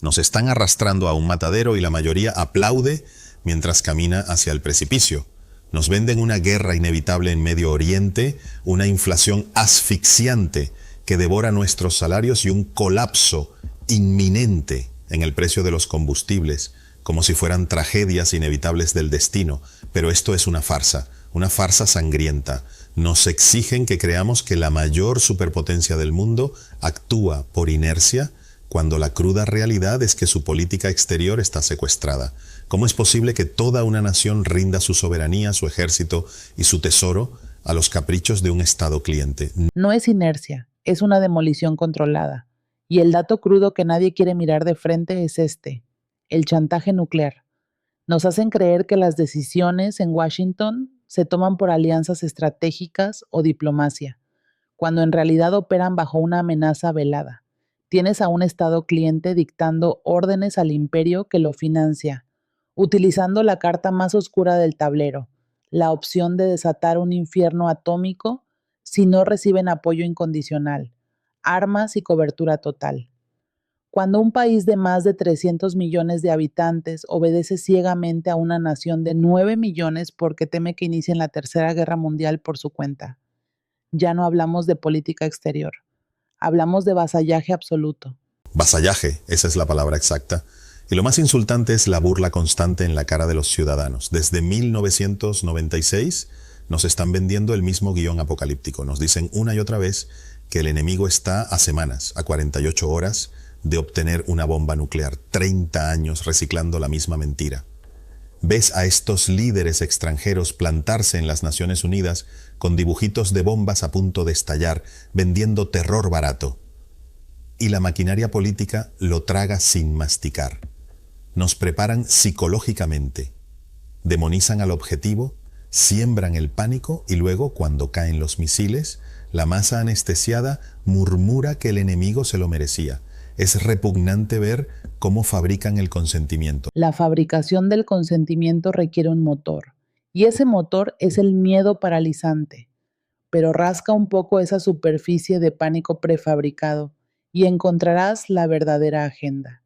Nos están arrastrando a un matadero y la mayoría aplaude mientras camina hacia el precipicio. Nos venden una guerra inevitable en Medio Oriente, una inflación asfixiante que devora nuestros salarios y un colapso inminente en el precio de los combustibles, como si fueran tragedias inevitables del destino. Pero esto es una farsa sangrienta. Nos exigen que creamos que la mayor superpotencia del mundo actúa por inercia, cuando la cruda realidad es que su política exterior está secuestrada. ¿Cómo es posible que toda una nación rinda su soberanía, su ejército y su tesoro a los caprichos de un Estado cliente? No es inercia, es una demolición controlada. Y el dato crudo que nadie quiere mirar de frente es este: el chantaje nuclear. Nos hacen creer que las decisiones en Washington se toman por alianzas estratégicas o diplomacia, cuando en realidad operan bajo una amenaza velada. Tienes a un Estado cliente dictando órdenes al imperio que lo financia, utilizando la carta más oscura del tablero, la opción de desatar un infierno atómico si no reciben apoyo incondicional, armas y cobertura total. Cuando un país de más de 300 millones de habitantes obedece ciegamente a una nación de 9 millones porque teme que inicien la Tercera Guerra Mundial por su cuenta, ya no hablamos de política exterior, hablamos de vasallaje absoluto. Vasallaje, esa es la palabra exacta. Y lo más insultante es la burla constante en la cara de los ciudadanos. Desde 1996 nos están vendiendo el mismo guión apocalíptico. Nos dicen una y otra vez que el enemigo está a semanas, a 48 horas de obtener una bomba nuclear. 30 años reciclando la misma mentira. Ves a estos líderes extranjeros plantarse en las Naciones Unidas con dibujitos de bombas a punto de estallar, vendiendo terror barato. Y la maquinaria política lo traga sin masticar. Nos preparan psicológicamente, demonizan al objetivo, siembran el pánico y luego, cuando caen los misiles, la masa anestesiada murmura que el enemigo se lo merecía. Es repugnante ver cómo fabrican el consentimiento. La fabricación del consentimiento requiere un motor, y ese motor es el miedo paralizante. Pero rasca un poco esa superficie de pánico prefabricado y encontrarás la verdadera agenda.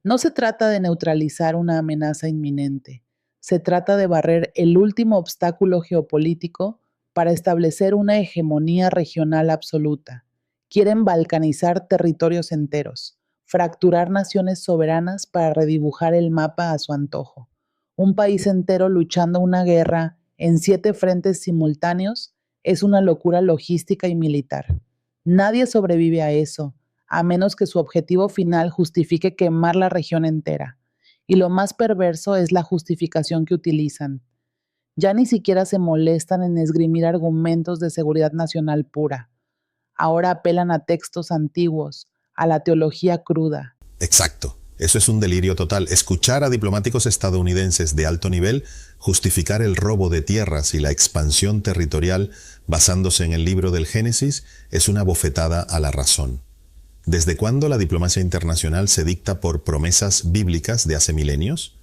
No se trata de neutralizar una amenaza inminente, se trata de barrer el último obstáculo geopolítico para establecer una hegemonía regional absoluta. Quieren balcanizar territorios enteros, fracturar naciones soberanas para redibujar el mapa a su antojo. Un país entero luchando una guerra en 7 frentes simultáneos es una locura logística y militar. Nadie sobrevive a eso, a menos que su objetivo final justifique quemar la región entera. Y lo más perverso es la justificación que utilizan. Ya ni siquiera se molestan en esgrimir argumentos de seguridad nacional pura. Ahora apelan a textos antiguos, a la teología cruda. Exacto. Eso es un delirio total. Escuchar a diplomáticos estadounidenses de alto nivel justificar el robo de tierras y la expansión territorial basándose en el libro del Génesis es una bofetada a la razón. ¿Desde cuándo la diplomacia internacional se dicta por promesas bíblicas de hace milenios?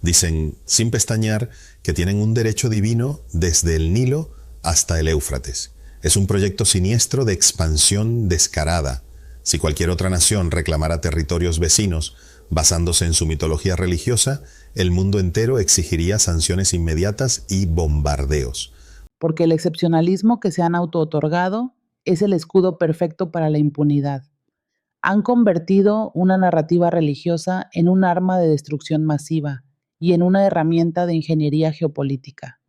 Dicen, sin pestañear, que tienen un derecho divino desde el Nilo hasta el Éufrates. Es un proyecto siniestro de expansión descarada. Si cualquier otra nación reclamara territorios vecinos basándose en su mitología religiosa, el mundo entero exigiría sanciones inmediatas y bombardeos. Porque el excepcionalismo que se han autootorgado es el escudo perfecto para la impunidad. Han convertido una narrativa religiosa en un arma de destrucción masiva y en una herramienta de ingeniería geopolítica.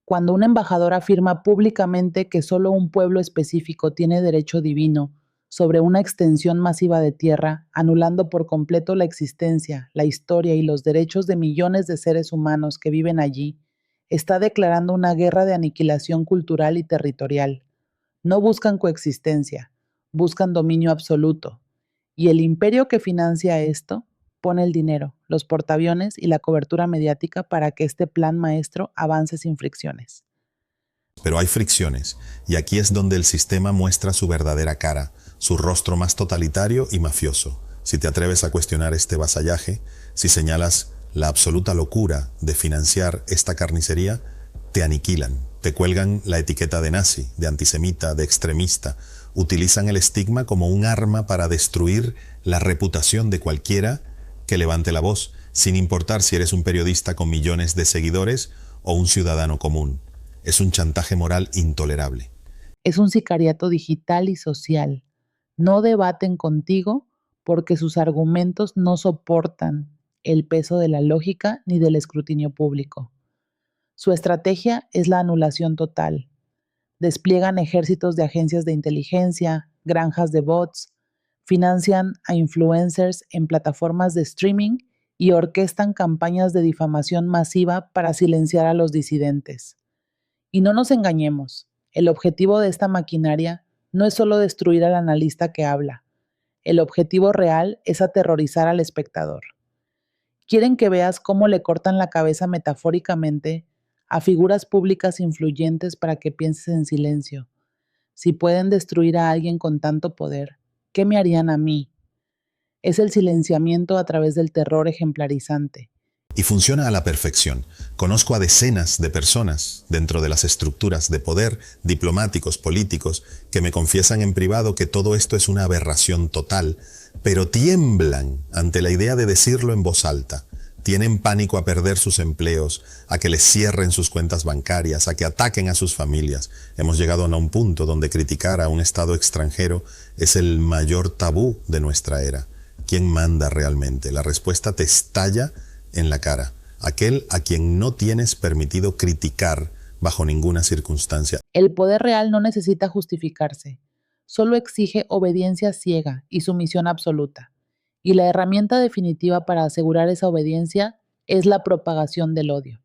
Cuando un embajador afirma públicamente que solo un pueblo específico tiene derecho divino sobre una extensión masiva de tierra, anulando por completo la existencia, la historia y los derechos de millones de seres humanos que viven allí, está declarando una guerra de aniquilación cultural y territorial. No buscan coexistencia, buscan dominio absoluto. Y el imperio que financia esto pone el dinero, los portaaviones y la cobertura mediática para que este plan maestro avance sin fricciones. Pero hay fricciones, y aquí es donde el sistema muestra su verdadera cara, su rostro más totalitario y mafioso. Si te atreves a cuestionar este vasallaje, si señalas la absoluta locura de financiar esta carnicería, te aniquilan, te cuelgan la etiqueta de nazi, de antisemita, de extremista, utilizan el estigma como un arma para destruir la reputación de cualquiera que levante la voz, sin importar si eres un periodista con millones de seguidores o un ciudadano común. Es un chantaje moral intolerable. Es un sicariato digital y social. No debaten contigo porque sus argumentos no soportan el peso de la lógica ni del escrutinio público. Su estrategia es la anulación total. Despliegan ejércitos de agencias de inteligencia, granjas de bots, financian a influencers en plataformas de streaming y orquestan campañas de difamación masiva para silenciar a los disidentes. Y no nos engañemos, el objetivo de esta maquinaria no es solo destruir al analista que habla. El objetivo real es aterrorizar al espectador. Quieren que veas cómo le cortan la cabeza metafóricamente a figuras públicas influyentes para que pienses en silencio. Si pueden destruir a alguien con tanto poder, ¿qué me harían a mí? Es el silenciamiento a través del terror ejemplarizante. Y funciona a la perfección. Conozco a decenas de personas dentro de las estructuras de poder, diplomáticos, políticos, que me confiesan en privado que todo esto es una aberración total, pero tiemblan ante la idea de decirlo en voz alta. Tienen pánico a perder sus empleos, a que les cierren sus cuentas bancarias, a que ataquen a sus familias. Hemos llegado a un punto donde criticar a un Estado extranjero es el mayor tabú de nuestra era. ¿Quién manda realmente? La respuesta te estalla en la cara. Aquel a quien no tienes permitido criticar bajo ninguna circunstancia. El poder real no necesita justificarse. Solo exige obediencia ciega y sumisión absoluta. Y la herramienta definitiva para asegurar esa obediencia es la propagación del odio.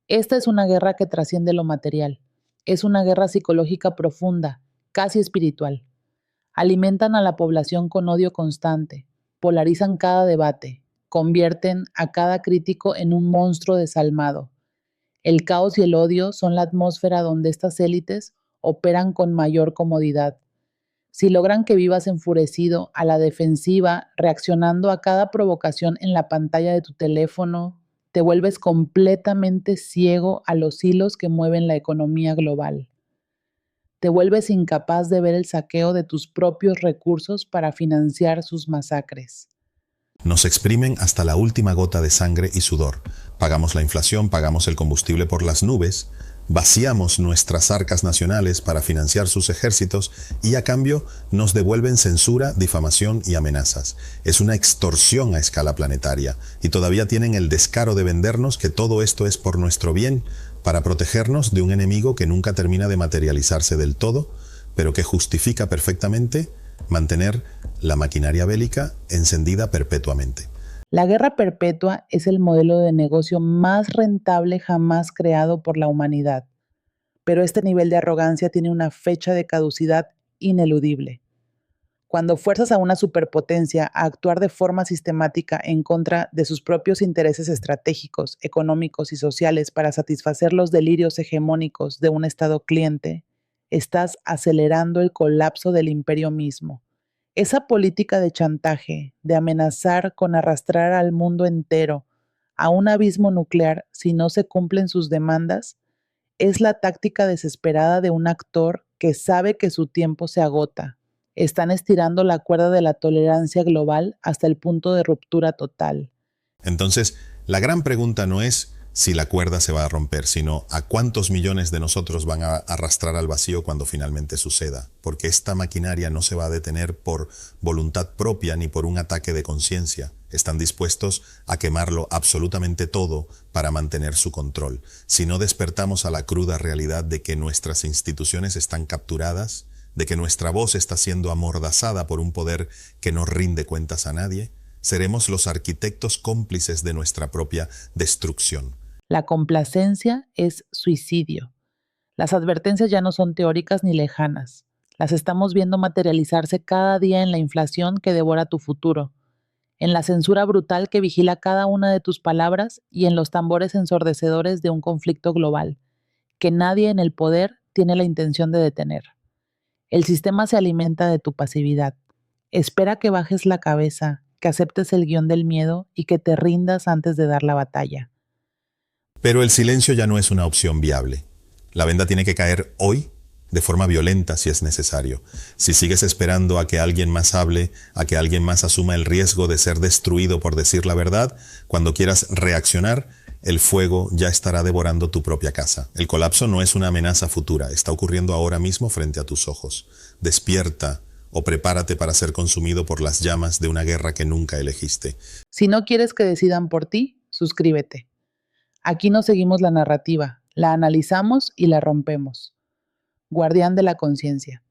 Esta es una guerra que trasciende lo material. Es una guerra psicológica profunda, casi espiritual. Alimentan a la población con odio constante, polarizan cada debate, convierten a cada crítico en un monstruo desalmado. El caos y el odio son la atmósfera donde estas élites operan con mayor comodidad. Si logran que vivas enfurecido, a la defensiva, reaccionando a cada provocación en la pantalla de tu teléfono, te vuelves completamente ciego a los hilos que mueven la economía global. Te vuelves incapaz de ver el saqueo de tus propios recursos para financiar sus masacres. Nos exprimen hasta la última gota de sangre y sudor. Pagamos la inflación, pagamos el combustible por las nubes, vaciamos nuestras arcas nacionales para financiar sus ejércitos y a cambio nos devuelven censura, difamación y amenazas. Es una extorsión a escala planetaria y todavía tienen el descaro de vendernos que todo esto es por nuestro bien, para protegernos de un enemigo que nunca termina de materializarse del todo, pero que justifica perfectamente mantener la maquinaria bélica encendida perpetuamente. La guerra perpetua es el modelo de negocio más rentable jamás creado por la humanidad, pero este nivel de arrogancia tiene una fecha de caducidad ineludible. Cuando fuerzas a una superpotencia a actuar de forma sistemática en contra de sus propios intereses estratégicos, económicos y sociales para satisfacer los delirios hegemónicos de un Estado cliente, estás acelerando el colapso del imperio mismo. Esa política de chantaje, de amenazar con arrastrar al mundo entero a un abismo nuclear si no se cumplen sus demandas, es la táctica desesperada de un actor que sabe que su tiempo se agota. Están estirando la cuerda de la tolerancia global hasta el punto de ruptura total. Entonces, la gran pregunta no es si la cuerda se va a romper, sino a cuántos millones de nosotros van a arrastrar al vacío cuando finalmente suceda, porque esta maquinaria no se va a detener por voluntad propia ni por un ataque de conciencia. Están dispuestos a quemarlo absolutamente todo para mantener su control. Si no despertamos a la cruda realidad de que nuestras instituciones están capturadas, de que nuestra voz está siendo amordazada por un poder que no rinde cuentas a nadie, seremos los arquitectos cómplices de nuestra propia destrucción. La complacencia es suicidio. Las advertencias ya no son teóricas ni lejanas. Las estamos viendo materializarse cada día en la inflación que devora tu futuro, en la censura brutal que vigila cada una de tus palabras y en los tambores ensordecedores de un conflicto global, que nadie en el poder tiene la intención de detener. El sistema se alimenta de tu pasividad. Espera que bajes la cabeza, que aceptes el guión del miedo y que te rindas antes de dar la batalla. Pero el silencio ya no es una opción viable. La venda tiene que caer hoy de forma violenta si es necesario. Si sigues esperando a que alguien más hable, a que alguien más asuma el riesgo de ser destruido por decir la verdad, cuando quieras reaccionar, el fuego ya estará devorando tu propia casa. El colapso no es una amenaza futura, está ocurriendo ahora mismo frente a tus ojos. Despierta o prepárate para ser consumido por las llamas de una guerra que nunca elegiste. Si no quieres que decidan por ti, suscríbete. Aquí no seguimos la narrativa, la analizamos y la rompemos. Guardián de la conciencia.